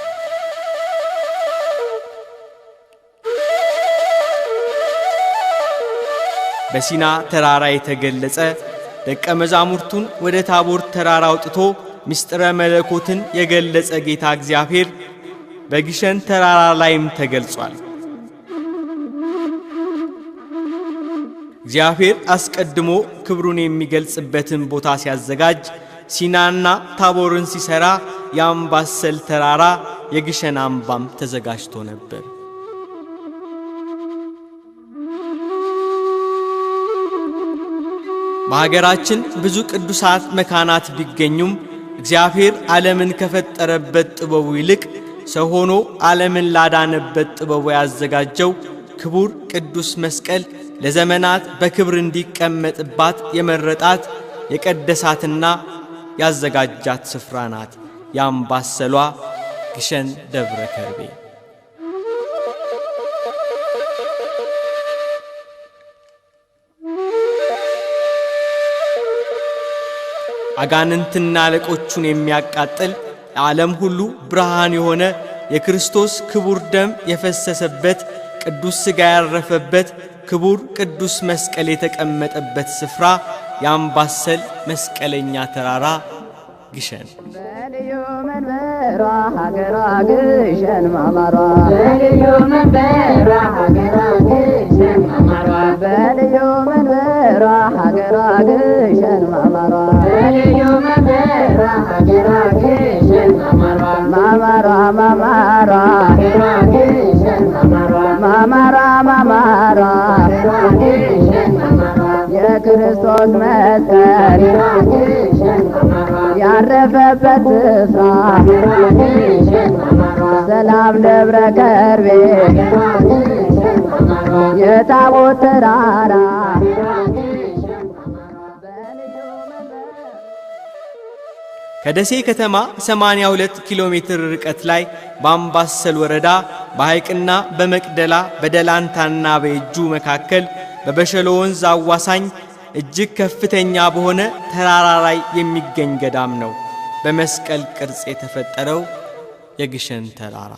A: በሲና ተራራ የተገለጸ ደቀ መዛሙርቱን ወደ ታቦር ተራራ አውጥቶ ምስጢረ መለኮትን የገለጸ ጌታ እግዚአብሔር በግሸን ተራራ ላይም ተገልጿል። እግዚአብሔር አስቀድሞ ክብሩን የሚገልጽበትን ቦታ ሲያዘጋጅ ሲናና ታቦርን ሲሰራ የአምባሰል ተራራ የግሸን አምባም ተዘጋጅቶ ነበር። በሀገራችን ብዙ ቅዱሳት መካናት ቢገኙም እግዚአብሔር ዓለምን ከፈጠረበት ጥበቡ ይልቅ ሰው ሆኖ ዓለምን ላዳነበት ጥበቡ ያዘጋጀው ክቡር ቅዱስ መስቀል ለዘመናት በክብር እንዲቀመጥባት የመረጣት የቀደሳትና ያዘጋጃት ስፍራ ናት የአምባሰሏ ግሸን ደብረ ከርቤ። አጋንንትና አለቆቹን የሚያቃጥል ለዓለም ሁሉ ብርሃን የሆነ የክርስቶስ ክቡር ደም የፈሰሰበት ቅዱስ ሥጋ ያረፈበት ክቡር ቅዱስ መስቀል የተቀመጠበት ስፍራ የአምባሰል መስቀለኛ ተራራ ግሸን።
B: በልዩ መንበሯ ሀገሯ ግሸን ማማሯ በልዩ መንበሯ ሀገሯ ግሸን ማማሯ በልዩ መንበሯ ሀገሯ ግሸን ማማሯ በልዩ መንበሯ ሀገሯ ግሸን ማማሯ ማማሯ ማማሯ ሀገሯ ግሸን ማማሯ ማማሯ ማማሯ ሀገሯ ግሸን ማማሯ የክርስቶስ መስቀል ያረፈበት ስፍራ ሰላም ደብረ ከርቤ የታቦት ተራራ።
A: ከደሴ ከተማ 82 ኪሎ ሜትር ርቀት ላይ በአምባሰል ወረዳ በሐይቅና በመቅደላ በደላንታና በእጁ መካከል በበሸሎ ወንዝ አዋሳኝ እጅግ ከፍተኛ በሆነ ተራራ ላይ የሚገኝ ገዳም ነው በመስቀል ቅርጽ የተፈጠረው የግሸን ተራራ።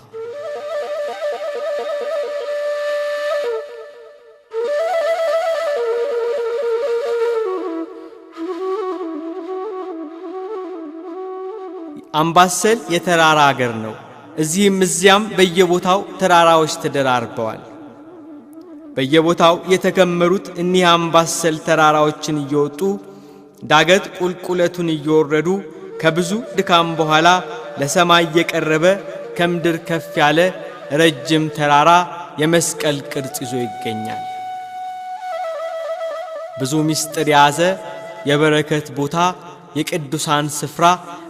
A: አምባሰል የተራራ አገር ነው። እዚህም እዚያም በየቦታው ተራራዎች ተደራርበዋል። በየቦታው የተከመሩት እኒህ አምባሰል ተራራዎችን እየወጡ ዳገት ቁልቁለቱን እየወረዱ ከብዙ ድካም በኋላ ለሰማይ የቀረበ ከምድር ከፍ ያለ ረጅም ተራራ የመስቀል ቅርጽ ይዞ ይገኛል። ብዙ ምስጢር የያዘ የበረከት ቦታ፣ የቅዱሳን ስፍራ፣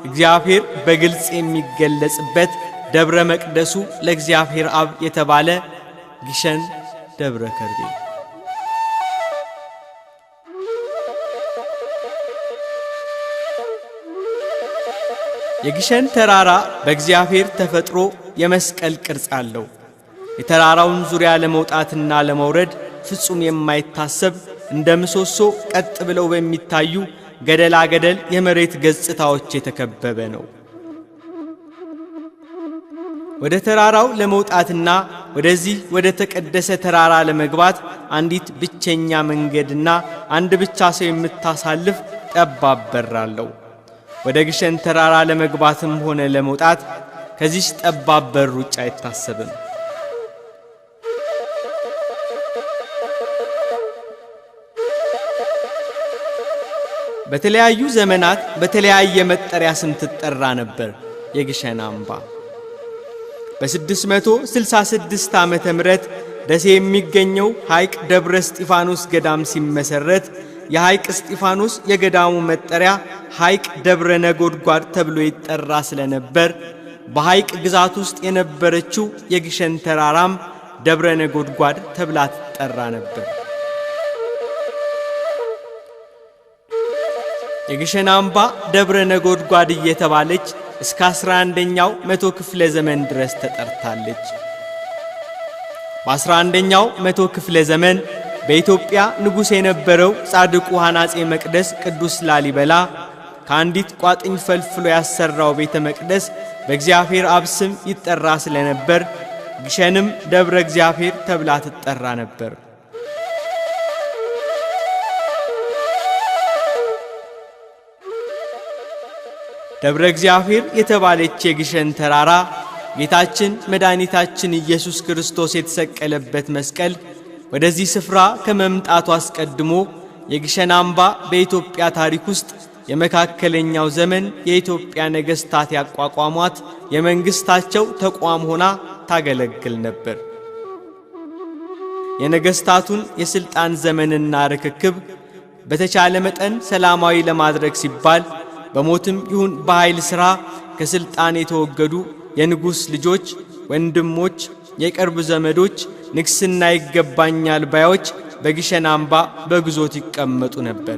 A: እግዚአብሔር በግልጽ የሚገለጽበት ደብረ መቅደሱ ለእግዚአብሔር አብ የተባለ ግሸን ደብረ ከርቤ። የግሸን ተራራ በእግዚአብሔር ተፈጥሮ የመስቀል ቅርጽ አለው። የተራራውን ዙሪያ ለመውጣትና ለመውረድ ፍጹም የማይታሰብ እንደ ምሰሶ ቀጥ ብለው በሚታዩ ገደላ ገደል የመሬት ገጽታዎች የተከበበ ነው። ወደ ተራራው ለመውጣትና ወደዚህ ወደ ተቀደሰ ተራራ ለመግባት አንዲት ብቸኛ መንገድና አንድ ብቻ ሰው የምታሳልፍ ጠባብ በር አለው። ወደ ግሸን ተራራ ለመግባትም ሆነ ለመውጣት ከዚህ ጠባብ በር ውጭ አይታሰብም። በተለያዩ ዘመናት በተለያየ መጠሪያ ስም ትጠራ ነበር የግሸን አምባ። በ666 ዓመተ ምህረት ደሴ የሚገኘው ሐይቅ ደብረ እስጢፋኖስ ገዳም ሲመሰረት የሐይቅ እስጢፋኖስ የገዳሙ መጠሪያ ሐይቅ ደብረ ነጎድጓድ ተብሎ ይጠራ ስለነበር በሐይቅ ግዛት ውስጥ የነበረችው የግሸን ተራራም ደብረ ነጎድጓድ ተብላ ትጠራ ነበር። የግሸን አምባ ደብረ ነጎድጓድ እየተባለች እስከ 11ኛው መቶ ክፍለ ዘመን ድረስ ተጠርታለች። በ11ኛው መቶ ክፍለ ዘመን በኢትዮጵያ ንጉሥ የነበረው ጻድቁ ሐናፄ መቅደስ ቅዱስ ላሊበላ ከአንዲት ቋጥኝ ፈልፍሎ ያሰራው ቤተ መቅደስ በእግዚአብሔር አብ ስም ይጠራ ስለነበር ግሸንም ደብረ እግዚአብሔር ተብላ ትጠራ ነበር። ደብረ እግዚአብሔር የተባለች የግሸን ተራራ ጌታችን መድኃኒታችን ኢየሱስ ክርስቶስ የተሰቀለበት መስቀል ወደዚህ ስፍራ ከመምጣቱ አስቀድሞ የግሸን አምባ በኢትዮጵያ ታሪክ ውስጥ የመካከለኛው ዘመን የኢትዮጵያ ነገሥታት ያቋቋሟት የመንግስታቸው ተቋም ሆና ታገለግል ነበር። የነገሥታቱን የስልጣን ዘመንና ርክክብ በተቻለ መጠን ሰላማዊ ለማድረግ ሲባል በሞትም ይሁን በኃይል ሥራ ከስልጣን የተወገዱ የንጉሥ ልጆች፣ ወንድሞች፣ የቅርብ ዘመዶች፣ ንግሥና ይገባኛል ባዮች በግሸን አምባ በግዞት ይቀመጡ ነበር።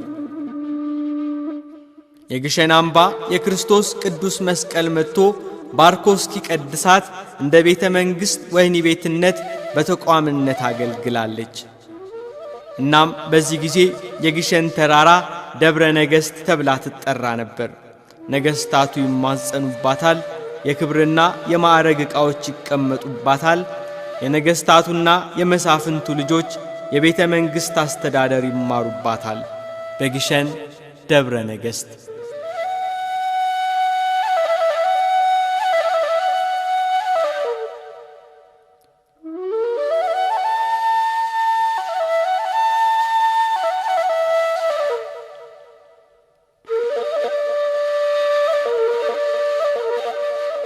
A: የግሸን አምባ የክርስቶስ ቅዱስ መስቀል መጥቶ ባርኮ እስኪቀድሳት እንደ ቤተ መንግሥት ወህኒ ቤትነት በተቋምነት አገልግላለች። እናም በዚህ ጊዜ የግሸን ተራራ ደብረ ነገሥት ተብላ ትጠራ ነበር። ነገሥታቱ ይማጸኑባታል፣ የክብርና የማዕረግ ዕቃዎች ይቀመጡባታል። የነገሥታቱና የመሳፍንቱ ልጆች የቤተ መንግሥት አስተዳደር ይማሩባታል። በግሸን ደብረ ነገሥት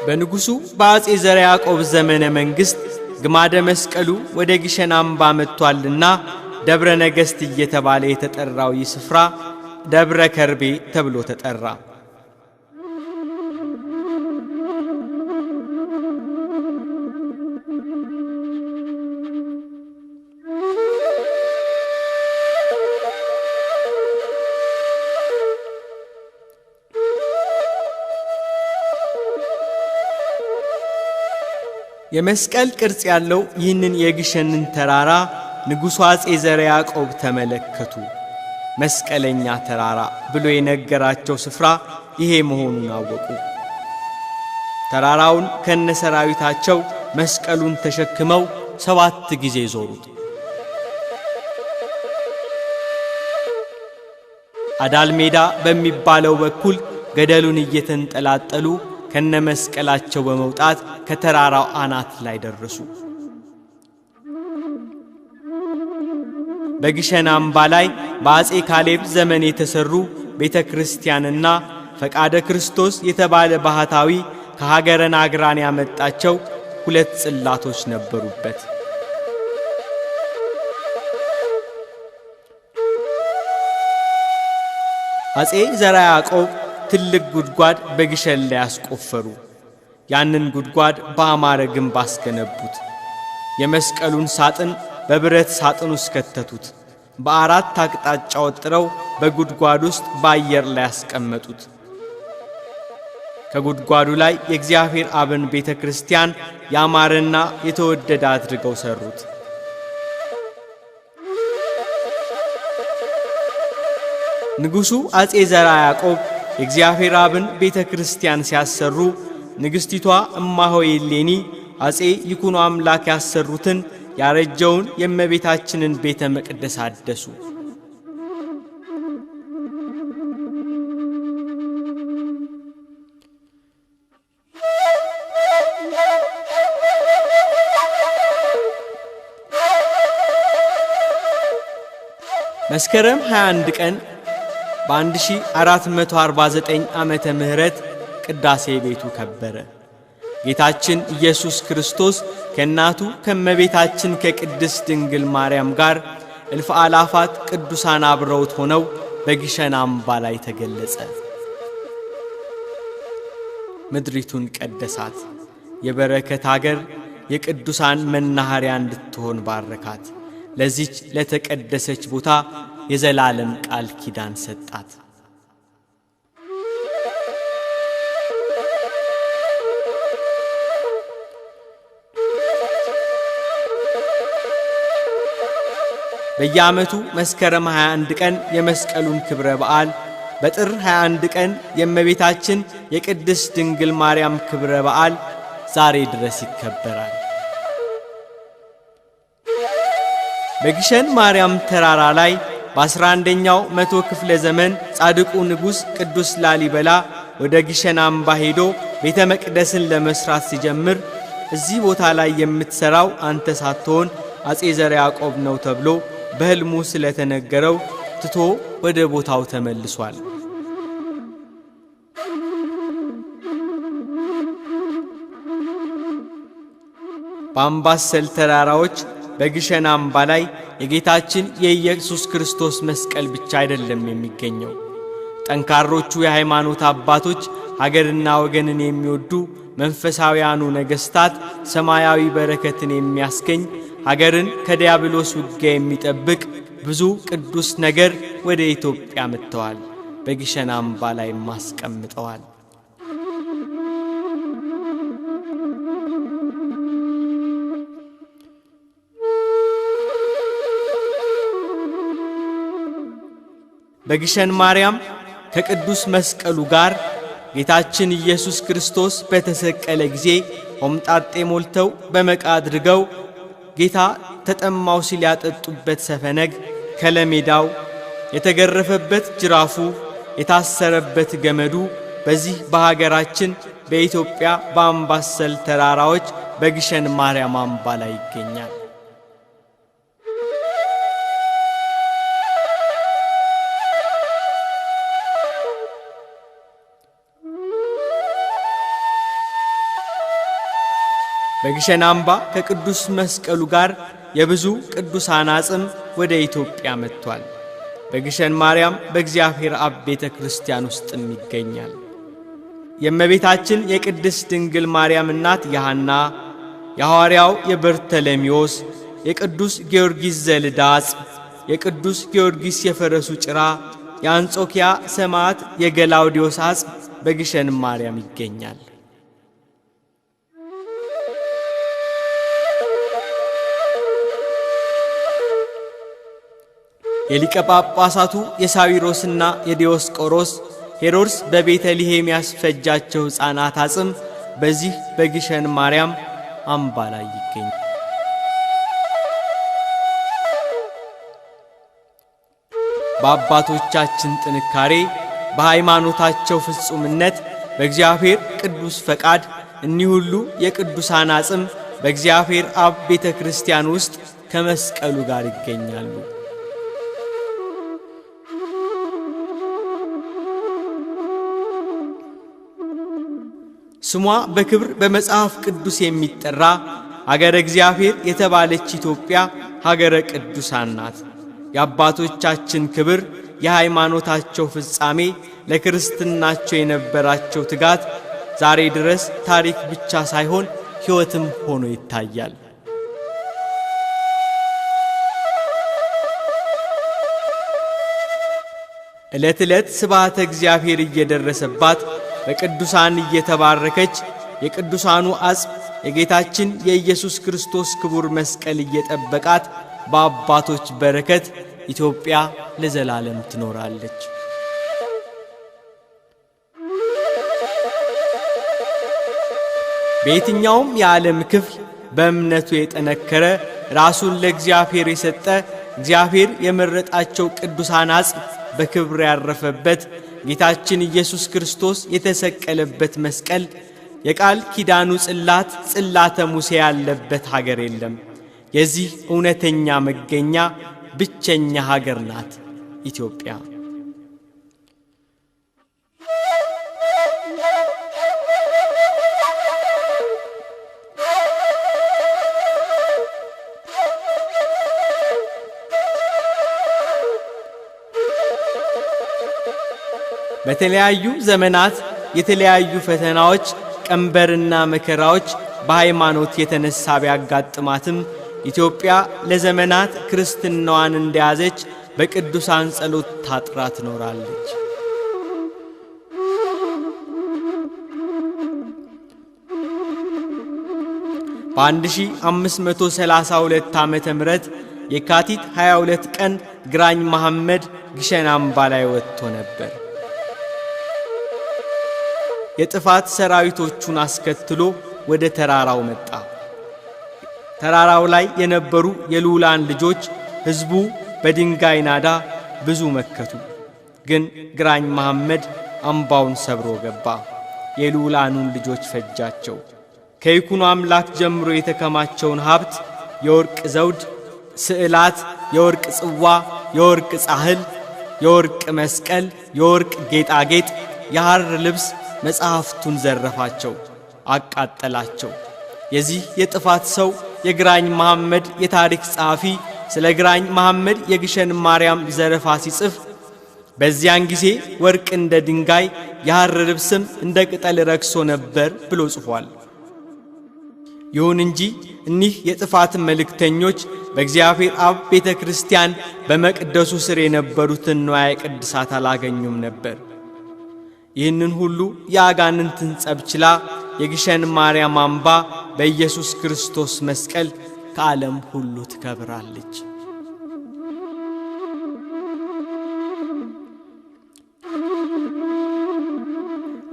A: በንጉሡ በአጼ ዘርዓ ያዕቆብ ዘመነ መንግሥት ግማደ መስቀሉ ወደ ግሸን አምባ መጥቷልና ደብረ ነገሥት እየተባለ የተጠራው ይህ ስፍራ ደብረ ከርቤ ተብሎ ተጠራ። የመስቀል ቅርጽ ያለው ይህንን የግሸንን ተራራ ንጉሡ አጼ ዘርዓ ያዕቆብ ተመለከቱ። መስቀለኛ ተራራ ብሎ የነገራቸው ስፍራ ይሄ መሆኑን አወቁ። ተራራውን ከነሰራዊታቸው መስቀሉን ተሸክመው 7 ጊዜ ዞሩት። አዳል ሜዳ በሚባለው በኩል ገደሉን እየተንጠላጠሉ ከነመስቀላቸው በመውጣት ከተራራው አናት ላይ ደረሱ። በግሸን አምባ ላይ በአጼ ካሌብ ዘመን የተሰሩ ቤተ ክርስቲያንና ፈቃደ ክርስቶስ የተባለ ባህታዊ ከሀገረ ናግራን ያመጣቸው 2 ጽላቶች ነበሩበት። አጼ ዘርዓ ያዕቆብ ትልቅ ጉድጓድ በግሸን ላይ ያስቆፈሩ። ያንን ጉድጓድ በአማረ ግንብ አስገነቡት። የመስቀሉን ሳጥን በብረት ሳጥን ውስጥ ከተቱት። በ4 አቅጣጫ ወጥረው በጉድጓድ ውስጥ በአየር ላይ ያስቀመጡት። ከጉድጓዱ ላይ የእግዚአብሔር አብን ቤተ ክርስቲያን ያማረና የተወደደ አድርገው ሰሩት። ንጉሡ አጼ ዘርዓ ያዕቆብ የእግዚአብሔር አብን ቤተ ክርስቲያን ሲያሰሩ ንግሥቲቷ እማሆይ እሌኒ አጼ ይኩኖ አምላክ ያሰሩትን ያረጀውን የእመቤታችንን ቤተ መቅደስ አደሱ። መስከረም 21 ቀን በ1449 ዓመተ ምህረት ቅዳሴ ቤቱ ከበረ። ጌታችን ኢየሱስ ክርስቶስ ከእናቱ ከእመቤታችን ከቅድስት ድንግል ማርያም ጋር እልፍ አላፋት ቅዱሳን አብረውት ሆነው በግሸን አምባ ላይ ተገለጸ። ምድሪቱን ቀደሳት። የበረከት አገር የቅዱሳን መናኸሪያ እንድትሆን ባረካት። ለዚች ለተቀደሰች ቦታ የዘላለም ቃል ኪዳን ሰጣት። በየዓመቱ መስከረም 21 ቀን የመስቀሉን ክብረ በዓል፣ በጥር 21 ቀን የእመቤታችን የቅድስት ድንግል ማርያም ክብረ በዓል ዛሬ ድረስ ይከበራል። በግሸን ማርያም ተራራ ላይ በ11ኛው መቶ ክፍለ ዘመን ጻድቁ ንጉሥ ቅዱስ ላሊበላ ወደ ግሸን አምባ ሄዶ ቤተ መቅደስን ለመስራት ሲጀምር እዚህ ቦታ ላይ የምትሰራው አንተ ሳትሆን አጼ ዘርዓ ያዕቆብ ነው ተብሎ በሕልሙ ስለተነገረው ትቶ ወደ ቦታው ተመልሷል። በአምባሰል ተራራዎች በግሸን አምባ ላይ የጌታችን የኢየሱስ ክርስቶስ መስቀል ብቻ አይደለም የሚገኘው። ጠንካሮቹ የሃይማኖት አባቶች ሀገርና ወገንን የሚወዱ መንፈሳውያኑ ነገሥታት ሰማያዊ በረከትን የሚያስገኝ ሀገርን ከዲያብሎስ ውጊያ የሚጠብቅ ብዙ ቅዱስ ነገር ወደ ኢትዮጵያ መጥተዋል። በግሸን አምባ ላይ ማስቀምጠዋል። በግሸን ማርያም ከቅዱስ መስቀሉ ጋር ጌታችን ኢየሱስ ክርስቶስ በተሰቀለ ጊዜ ሆምጣጤ ሞልተው በመቃ አድርገው ጌታ ተጠማው ሲል ያጠጡበት ሰፈነግ፣ ከለሜዳው የተገረፈበት ጅራፉ፣ የታሰረበት ገመዱ በዚህ በሀገራችን በኢትዮጵያ በአምባሰል ተራራዎች በግሸን ማርያም አምባ ላይ ይገኛል። በግሸን አምባ ከቅዱስ መስቀሉ ጋር የብዙ ቅዱሳን አጽም ወደ ኢትዮጵያ መጥቷል። በግሸን ማርያም በእግዚአብሔር አብ ቤተ ክርስቲያን ውስጥም ይገኛል። የእመቤታችን የቅድስት ድንግል ማርያም እናት የሐና፣ የሐዋርያው የበርተለሚዎስ፣ የቅዱስ ጊዮርጊስ ዘልዳ አጽም፣ የቅዱስ ጊዮርጊስ የፈረሱ ጭራ፣ የአንጾኪያ ሰማዕት የገላውዲዮስ አጽም በግሸን ማርያም ይገኛል። የሊቀ ጳጳሳቱ የሳዊሮስና የዲዮስቆሮስ ሄሮድስ በቤተልሔም ያስፈጃቸው ሕፃናት አጽም በዚህ በግሸን ማርያም አምባ ላይ ይገኛል። በአባቶቻችን ጥንካሬ፣ በሃይማኖታቸው ፍጹምነት፣ በእግዚአብሔር ቅዱስ ፈቃድ እኒህ ሁሉ የቅዱሳን አጽም በእግዚአብሔር አብ ቤተ ክርስቲያን ውስጥ ከመስቀሉ ጋር ይገኛሉ። ስሟ በክብር በመጽሐፍ ቅዱስ የሚጠራ ሀገረ እግዚአብሔር የተባለች ኢትዮጵያ ሀገረ ቅዱሳን ናት። የአባቶቻችን ክብር፣ የሃይማኖታቸው ፍጻሜ፣ ለክርስትናቸው የነበራቸው ትጋት ዛሬ ድረስ ታሪክ ብቻ ሳይሆን ሕይወትም ሆኖ ይታያል። ዕለት ዕለት ስብሐተ እግዚአብሔር እየደረሰባት በቅዱሳን እየተባረከች የቅዱሳኑ አጽም የጌታችን የኢየሱስ ክርስቶስ ክቡር መስቀል እየጠበቃት በአባቶች በረከት ኢትዮጵያ ለዘላለም ትኖራለች። በየትኛውም የዓለም ክፍል በእምነቱ የጠነከረ ራሱን ለእግዚአብሔር የሰጠ እግዚአብሔር የመረጣቸው ቅዱሳን አጽም በክብር ያረፈበት ጌታችን ኢየሱስ ክርስቶስ የተሰቀለበት መስቀል የቃል ኪዳኑ ጽላት ጽላተ ሙሴ ያለበት ሀገር የለም። የዚህ እውነተኛ መገኛ ብቸኛ ሀገር ናት ኢትዮጵያ። በተለያዩ ዘመናት የተለያዩ ፈተናዎች፣ ቀንበርና መከራዎች በሃይማኖት የተነሳ ቢያጋጥማትም ኢትዮጵያ ለዘመናት ክርስትናዋን እንደያዘች በቅዱሳን ጸሎት ታጥራ ትኖራለች። በ1532 ዓመተ ምህረት የካቲት 22 ቀን ግራኝ መሐመድ ግሸን አምባ ላይ ወጥቶ ነበር። የጥፋት ሰራዊቶቹን አስከትሎ ወደ ተራራው መጣ። ተራራው ላይ የነበሩ የልዑላን ልጆች ሕዝቡ በድንጋይ ናዳ ብዙ መከቱ። ግን ግራኝ መሐመድ አምባውን ሰብሮ ገባ። የልዑላኑን ልጆች ፈጃቸው። ከይኩኖ አምላክ ጀምሮ የተከማቸውን ሀብት፣ የወርቅ ዘውድ፣ ስዕላት፣ የወርቅ ጽዋ፣ የወርቅ ጻሕል፣ የወርቅ መስቀል፣ የወርቅ ጌጣጌጥ፣ የሐር ልብስ፣ መጽሐፍቱን ዘረፋቸው፣ አቃጠላቸው። የዚህ የጥፋት ሰው የግራኝ መሐመድ የታሪክ ጸሐፊ ስለ ግራኝ መሐመድ የግሸን ማርያም ዘረፋ ሲጽፍ በዚያን ጊዜ ወርቅ እንደ ድንጋይ የሐር ልብስም እንደ ቅጠል ረክሶ ነበር ብሎ ጽፏል። ይሁን እንጂ እኒህ የጥፋት መልእክተኞች በእግዚአብሔር አብ ቤተ ክርስቲያን በመቅደሱ ስር የነበሩትን ንዋየ ቅድሳት አላገኙም ነበር። ይህንን ሁሉ የአጋንንትን ጸብ ችላ የግሸን ማርያም አምባ በኢየሱስ ክርስቶስ መስቀል ከዓለም ሁሉ ትከብራለች።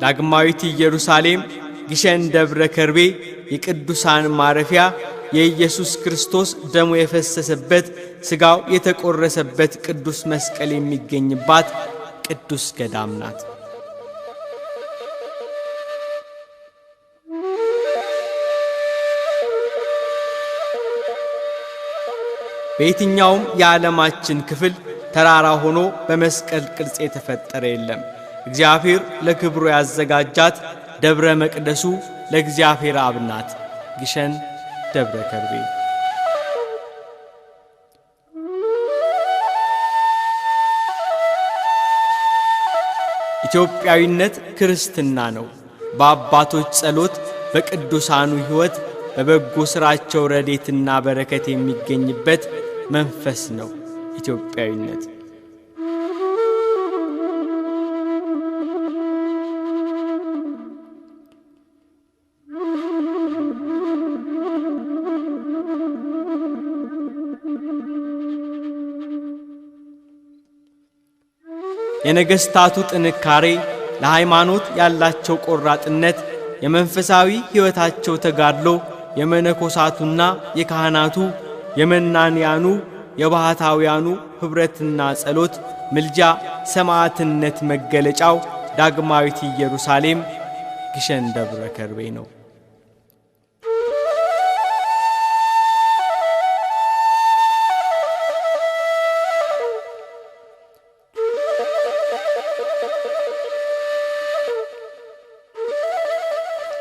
A: ዳግማዊት ኢየሩሳሌም ግሸን ደብረ ከርቤ የቅዱሳን ማረፊያ የኢየሱስ ክርስቶስ ደሙ የፈሰሰበት ሥጋው የተቆረሰበት ቅዱስ መስቀል የሚገኝባት ቅዱስ ገዳም ናት። በየትኛውም የዓለማችን ክፍል ተራራ ሆኖ በመስቀል ቅርጽ የተፈጠረ የለም። እግዚአብሔር ለክብሩ ያዘጋጃት ደብረ መቅደሱ ለእግዚአብሔር አብ ናት። ግሸን ደብረ ከርቤ። ኢትዮጵያዊነት ክርስትና ነው። በአባቶች ጸሎት፣ በቅዱሳኑ ሕይወት፣ በበጎ ሥራቸው ረድኤትና በረከት የሚገኝበት መንፈስ ነው ኢትዮጵያዊነት። የነገሥታቱ ጥንካሬ፣ ለሃይማኖት ያላቸው ቆራጥነት፣ የመንፈሳዊ ሕይወታቸው ተጋድሎ፣ የመነኮሳቱና የካህናቱ፣ የመናንያኑ፣ የባህታውያኑ ኅብረትና ጸሎት፣ ምልጃ፣ ሰማዕትነት መገለጫው ዳግማዊት ኢየሩሳሌም ግሸን ደብረ ከርቤ ነው።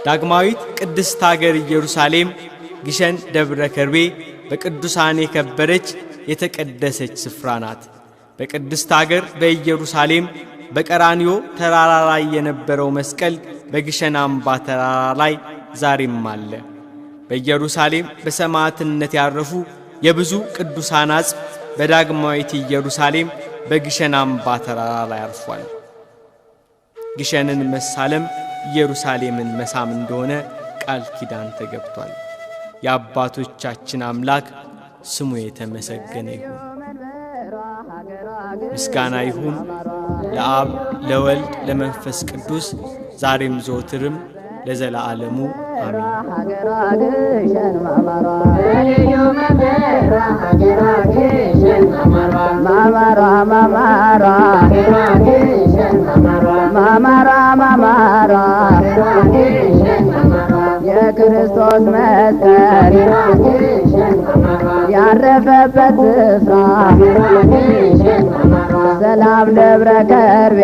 A: ዳግማዊት ቅድስት አገር ኢየሩሳሌም ግሸን ደብረ ከርቤ በቅዱሳን የከበረች የተቀደሰች ስፍራ ናት። በቅድስት አገር በኢየሩሳሌም በቀራንዮ ተራራ ላይ የነበረው መስቀል በግሸን አምባ ተራራ ላይ ዛሬም አለ። በኢየሩሳሌም በሰማዕትነት ያረፉ የብዙ ቅዱሳን አጽም በዳግማዊት ኢየሩሳሌም በግሸን አምባ ተራራ ላይ አርፏል። ግሸንን መሳለም ኢየሩሳሌምን መሳም እንደሆነ ቃል ኪዳን ተገብቷል። የአባቶቻችን አምላክ ስሙ የተመሰገነ ይሁን። ምስጋና ይሁን ለአብ ለወልድ ለመንፈስ ቅዱስ ዛሬም ዘወትርም ለዘላለሙ አሜን።
B: የክርስቶስ መስቀል ያረፈበት ስፍራ ሰላም ደብረ ከርቤ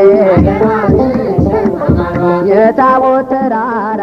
B: የታቦት ተራራ